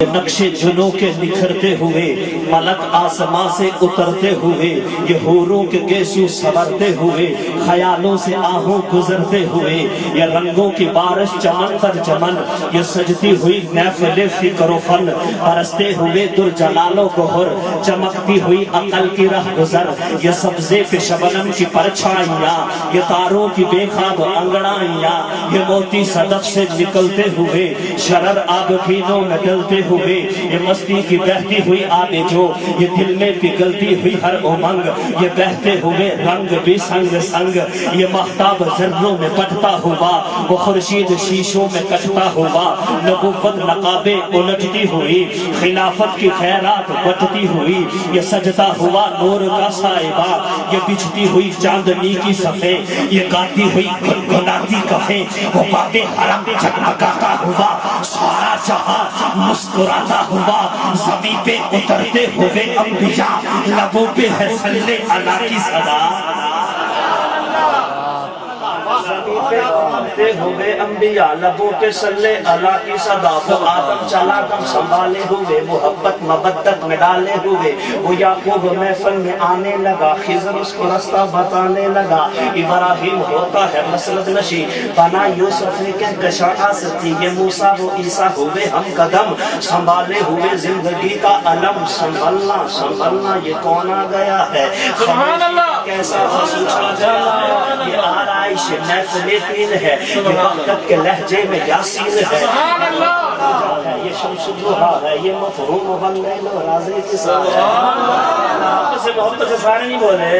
नक्शे जुनों के निखरते हुए, मलक आसमां से उतरते हुए, ये हूरों के गेसू संवरते हुए, ख्यालों से आहों गुजरते हुए, ये रंगों की बारिश चमन पर चमन, ये सजती हुई महफिले फिक्र फन, बरसते हुए दुर्जलालो गोहर, चमकती हुई अकल की राह गुजर, ये सब्जे पे शबनम की परछाइयाँ, ये तारों की बेखाब अंगड़ाइयाँ, ये मोती सदफ से निकलते हुए, शरर आगफीनों में डलते हुए, ये मस्ती की बहती हुई आगे जो, ये दिल में पिघलती हुई हर उमंग, ये बहते हुए रंग भी संग संग, ये महताब जर्रों में पटता हुआ, वो खुर्शीद शीशों में कटता हुआ, नबुव्वत नकाबे उलटती हुई, खिलाफत की खैरात बटती हुई, ये सजता हुआ नूर का साहिबा, ये बिछती हुई चांदनी की सफ़े, ये गाती हुई गुनगुनाती कफे, वो बाबे हरम जगमगाता हुआ, सारा जहां मुस्कुराता हुआ, ज़मीं पे उतरते हुए अंबिया, लबों पे है सल्ले अला की सदा, हुए अंबिया लबों पे सल्ले अला की सदा, वो आदम चला दम संभाले हुए, मोहब्बत मबद्दत में डाले हुए, वो याकूब महफिल में आने लगा, खिज़र उसको रास्ता बताने लगा, इब्राहिम होता है मसलद नशी, बना यूसुफ के कशाआ सती, ये मूसा वो ईसा हुए हम कदम, संभाले हुए जिंदगी का अलम, संभलना संभलना ये कौन आ गया है, सुभान अल्लाह कैसा सोचा जाना, ये आराइश महफिल तीन है, ये वक़्त के लहजे में यासीन है, सुभान अल्लाह ये शम्सुद्दुहा है, ये मफरूम बल्लैल राज़े की साथ से मोहब्बत से सारे नहीं बोले,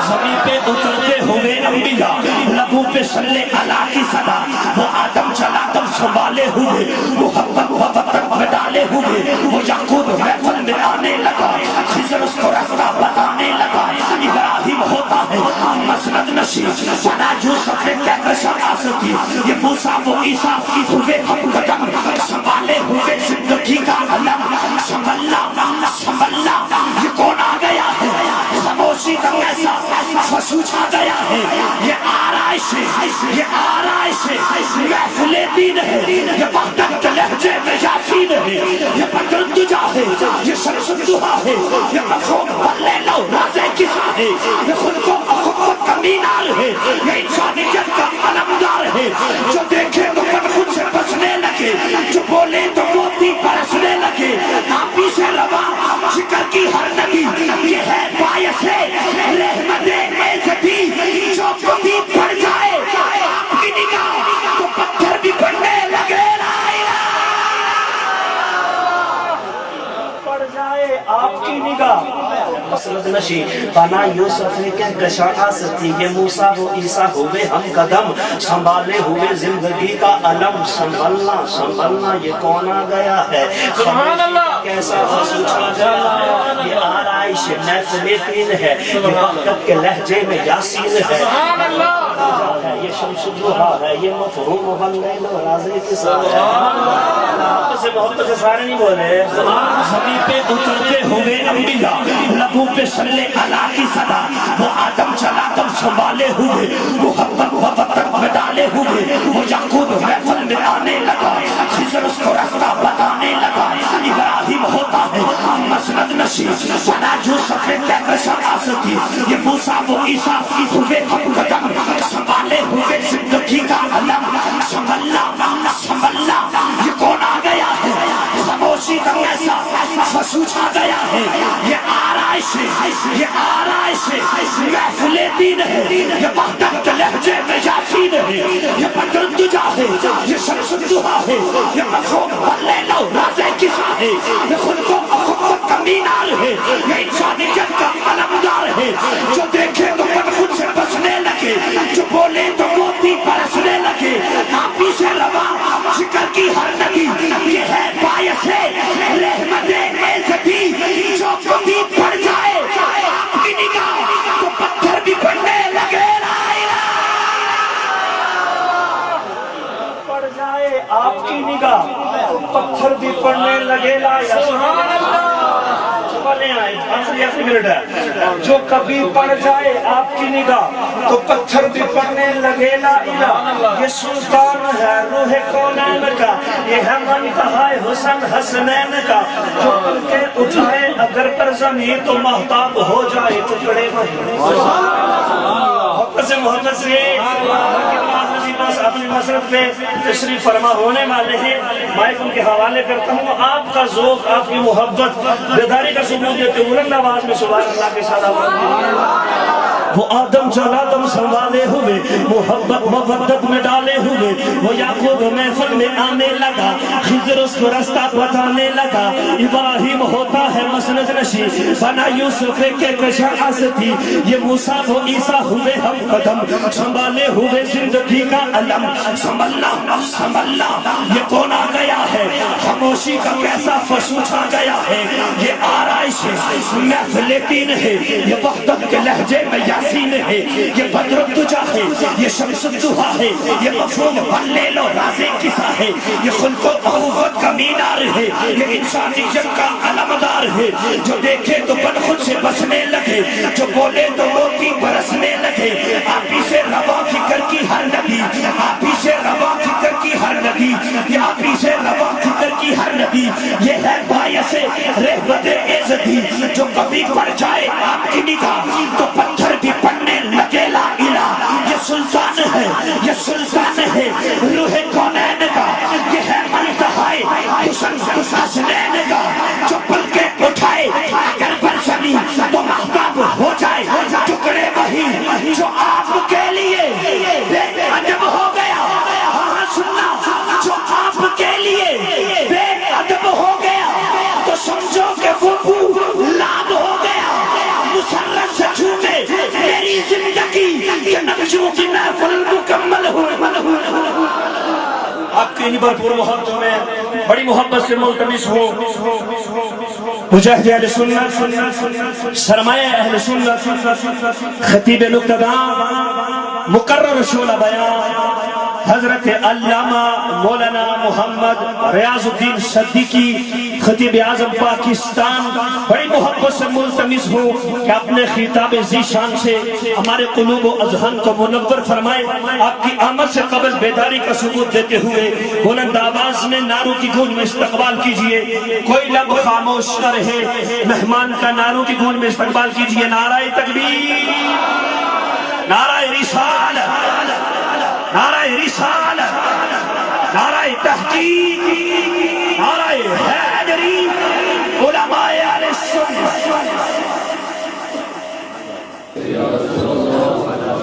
ज़मीं पे उतरते हुए अंबिया, लबों पे सल्ले अला की सदा, वो आदम चला दम संभाले हुए, मोहब्बत मोहब्बत में डाले हुए, वो याकूब महफिल में आने लगा, खिज़र उसको रास्ता बताने लगा, इब्राहिम होता है मसनद नशी, बना यूसुफ ने कहकर शरासती, ये मूसा वो ईसा हुए हम कदम, संभाले हुए जिंदगी का अलम, संभलना संभलना ये कौन आ गया है, खामोशी का कैसा फसू छा गया है, ये आराइश है, ये आराइश है, महफिले दीन है, ये वक़्त के लहजे में यासीन है, ये बदर दुजा है, ये शम्सुद्दुहा है, ये मफरूम बल्लैल राज़े की सा है, ये खुद को अख़ुवत का मीनार है, ये इंसानियत का अलमदार है, जो देखे तो मन खुद से बसने लगे, जो बोले तो मोती बरसने लगे, आप ही से रवा जिक्र की हर नबी, ये है बायस है रहमते इज़्ज़ती, जो कभी पड़ जाए आपकी निगाह तो पत्थर भी पड़ने लगे, पड़ जाए आपकी निगाह मसलद नशी, बना यूसुफ के कशाआ सती, ये मूसा वो ईसा हुए हम कदम, संभाले हुए जिंदगी का अलम, संभलना संभलना ये कौन आ गया है, सुभान अल्लाह कैसा सोचा जाना, ये आराइश महफिल तीन है, ये वक़्त के लहजे में यासीन है, सुभान अल्लाह ये शम्सुद्दुहा है, ये मफरूम बल्लैल राज़े की साथ से मोहब्बत से सारे नहीं बोले, ज़मीं पे उतरते हुए अंबिया, लबों पे सल्ले अला की सदा, वो आदम चला दम संभाले हुए, मोहब्बत मोहब्बत में डाले हुए, वो याकूब महफिल में आने लगा, खिज़र उसको रास्ता बताने लगा, इब्राहिम होता है मसनद नशी, बना यूसुफ ने कहकर शरासती, ये मूसा वो ईसा हुए हम कदम, संभाले हुए जिंदगी का अलम, संभलना संभलना ये कौन आ गया है, खामोशी का कैसा फसू छा गया है, ये आराइश है, ये आराइश है, महफिले दीन है, ये वक़्त के लहजे में यासीन है, ये बदर दुजा है, ये शम्सुद्दुहा है, ये मफरूम बल्लैल राज़े की सा है, ये खुद को अख़ुवत का मीनार है, ये इंसानियत का अलमदार है, जो देखे तो मन खुद से बसने लगे, जो बोले तो मोती बरसने लगे, आप ही से रवा जिक्र की हर नबी, ये है बायस है रहमते इज़्ज़ती, जो कभी पड़ जाए आपकी निगाह तो पत्थर भी पड़ने लगे, पड़ जाए आपकी निगाह तो पत्थर भी पड़ने लगे, सुभान अल्लाह حوالے آئے آخری منٹ ہے جو کبھی پڑ جائے آپ کی نگاہ تو پتھر بھی پڑنے لگے لا الہ یہ سلطان ہے روح کونین کا یہ ہے منتہا حسن حسنین کا جو ان کے اٹھائے اگر پر زمین تو محتاب ہو جائے ٹکڑے وہی محبت سے اپنی مسرت پہ تشریف فرما ہونے والے ہیں مائک ان کے حوالے کرتا ہوں آپ کا ذوق آپ کی محبت بیداری کا ثبوت دیتے بلند آواز میں سبحان اللہ کے ساتھ وہ آدم جلادم سنبھالے ہوئے محبت مودت میں ڈالے ہوئے وہ یعقوب محفل میں آنے لگا خضر اس کو رستہ بتانے لگا ابراہیم ہوتا ہے مسند نشی بنا یوسف کے کشاعت تھی یہ موسیٰ و عیسیٰ ہوئے ہم قدم سنبھالے ہوئے زندگی کا علم سنبھلنا یہ کون آ گیا ہے خاموشی کا کیسا فسو چھا گیا ہے یہ آرائش محفل تین ہے یہ وحدت کے لہجے میں یاسین ہے یہ بدر الدجا ہے یہ شمس الضحا ہے یہ مفہوم واللیل و رازق قصہ ہے یہ خلق و قوت کا مینار ہے یہ انسانیت کا علمدار ہے جو دیکھے تو بن خود سے بسنے لگے جو بولے تو موتی برسنے لگے آپ ہی سے روا فکر کی ہر نبی آپ ہی سے روا فکر کی ہر نبی یہ آپ ہی سے روا فکر کی ہر نبی یہ ہے باعث رحمت عزتی جو کبھی پڑ جائے آپ کی نگاہ تو پتھر بھی پڑھنے لگے لا الہ یہ سلطان ہے یہ سلطان ہے روح کونین کا یہ ہے منتہائے حسن حسنین کا جو پل کے اٹھائے اگر پر زمین تو محتاب ہو جائے ٹکڑے وہی جو آپ کے لیے بے ادب ہو گیا ہاں سننا جو آپ کے لیے بے ادب ہو گیا تو سمجھو کہ وہ لاد ہو گیا مسرت سے چھوٹے میری زندگی کہ نقشوں کی محفل مکمل ہوئے آپ کی انہی بھرپور محبتوں میں بڑی محبت سے ملتمس ہو مجاہد اہل سنت سرمایہ اہل سنت خطیب نقطہ‌داں مقرر شعلہ بیان حضرت علامہ مولانا محمد ریاض الدین صدیقی خطیب اعظم پاکستان بڑی محبت سے ملتمس ہوں کہ اپنے خطاب ذیشان سے ہمارے قلوب و اذہان کو منور فرمائے آپ کی آمد سے قبل بیداری کا ثبوت دیتے ہوئے بلند آواز میں نعروں کی گونج میں استقبال کیجئے کوئی لب خاموش نہ رہے مہمان کا نعروں کی گونج میں استقبال کیجئے نعرہ تکبیر نعرہ رسالت نعرہ رسالت نعرہ تحقیق